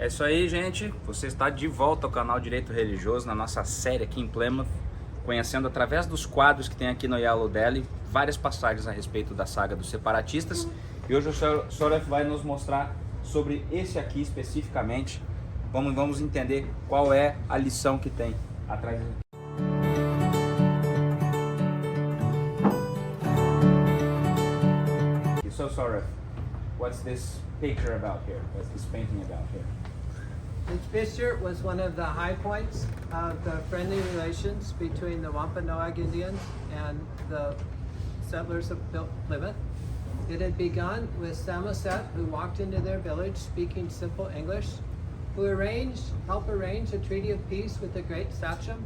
É isso aí, gente. Você está de volta ao canal Direito Religioso, na nossa série aqui em Plymouth, conhecendo através dos quadros que tem aqui no Yellow Delhi várias passagens a respeito da saga dos separatistas. E hoje o Sr. vai nos mostrar sobre esse aqui especificamente. Vamos entender qual é a lição que tem atrás dele. So, Sr. what's this picture about here? What's this painting about here? This picture was one of the high points of the friendly relations between the Wampanoag Indians and the settlers of Plymouth. It had begun with Samoset, who walked into their village speaking simple English, who helped arrange a treaty of peace with the great sachem,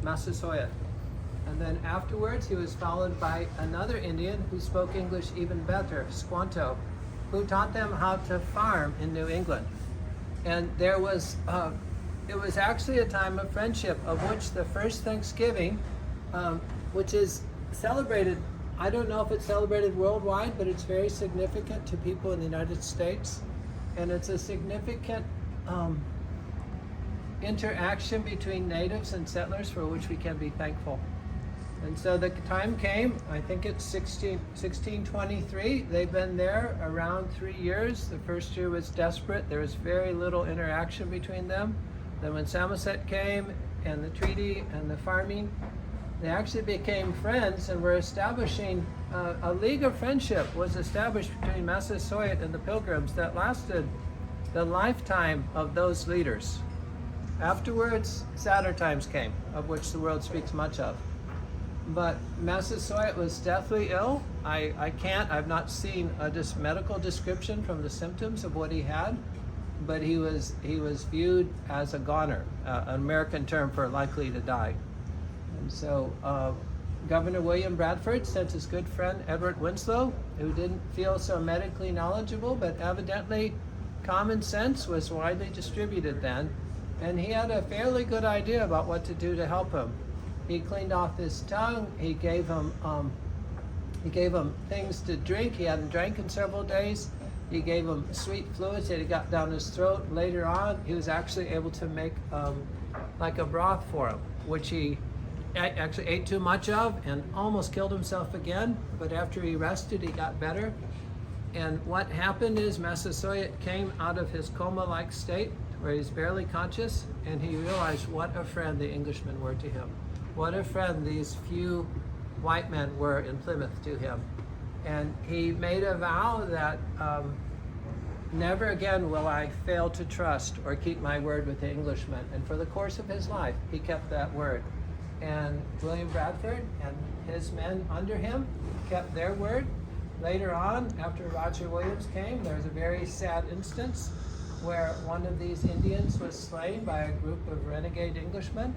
Massasoit. And then afterwards, he was followed by another Indian who spoke English even better, Squanto, who taught them how to farm in New England. And it was actually a time of friendship, of which the first Thanksgiving, which is celebrated, I don't know if it's celebrated worldwide, but it's very significant to people in the United States. And it's a significant interaction between natives and settlers for which we can be thankful. And so the time came, I think it's 1623. They've been there around 3 years. The first year was desperate. There was very little interaction between them. Then when Samoset came and the treaty and the farming, they actually became friends and were establishing a league of friendship was established between Massasoit and the Pilgrims that lasted the lifetime of those leaders. Afterwards, sadder times came, of which the world speaks much of. But Massasoit was deathly ill. I've not seen a medical description from the symptoms of what he had, but he was viewed as a goner, an American term for likely to die. And so Governor William Bradford sent his good friend Edward Winslow, who didn't feel so medically knowledgeable, but evidently common sense was widely distributed then, and he had a fairly good idea about what to do to help him. He cleaned off his tongue. He gave him things to drink. He hadn't drank in several days. He gave him sweet fluids that he got down his throat. Later on, he was actually able to make like a broth for him, which he actually ate too much of and almost killed himself again. But after he rested, he got better. And what happened is Massasoit came out of his coma-like state where he's barely conscious, and he realized what a friend the Englishmen were to him. What a friend these few white men were in Plymouth to him. And he made a vow that never again will I fail to trust or keep my word with the Englishmen. And for the course of his life, he kept that word. And William Bradford and his men under him kept their word. Later on, after Roger Williams came, there was a very sad instance where one of these Indians was slain by a group of renegade Englishmen,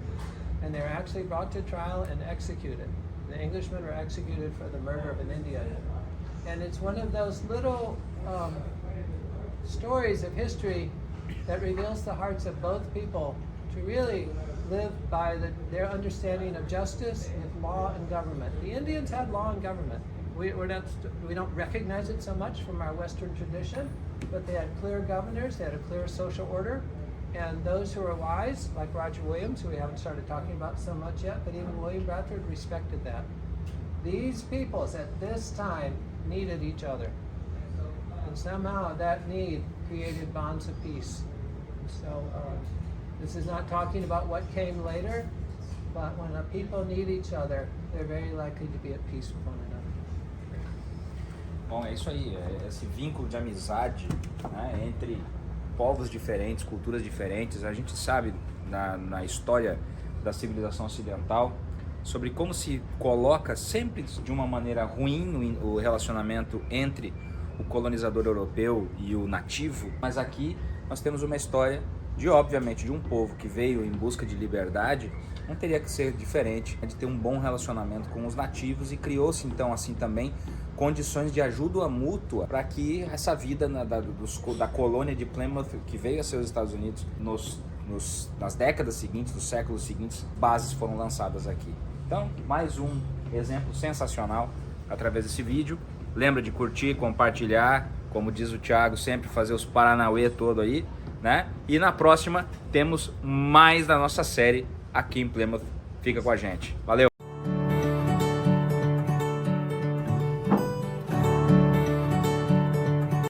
and they were actually brought to trial and executed. The Englishmen were executed for the murder of an Indian. And it's one of those little stories of history that reveals the hearts of both people to really live by their understanding of justice with law and government. The Indians had law and government. We don't recognize it so much from our Western tradition, but they had clear governors, they had a clear social order, and those who were wise, like Roger Williams, who we haven't started talking about so much yet, but even William Bradford respected that. These peoples at this time needed each other, and somehow that need created bonds of peace. So this is not talking about what came later, but when a people need each other, they're very likely to be at peace with one another. Bom, é isso aí, esse vínculo de amizade, né, entre povos diferentes, culturas diferentes. A gente sabe na história da civilização ocidental sobre como se coloca sempre de uma maneira ruim o relacionamento entre o colonizador europeu e o nativo, mas aqui nós temos uma história obviamente de um povo que veio em busca de liberdade. Não teria que ser diferente de ter um bom relacionamento com os nativos, e criou-se então assim também condições de ajuda mútua para que essa vida da colônia de Plymouth, que veio a ser os Estados Unidos, nas décadas seguintes, dos séculos seguintes, bases foram lançadas aqui. Então, mais um exemplo sensacional através desse vídeo. Lembra de curtir, compartilhar, como diz o Thiago, sempre fazer os paranauê todo aí, né? E na próxima temos mais da nossa série aqui em Plymouth. Fica com a gente. Valeu!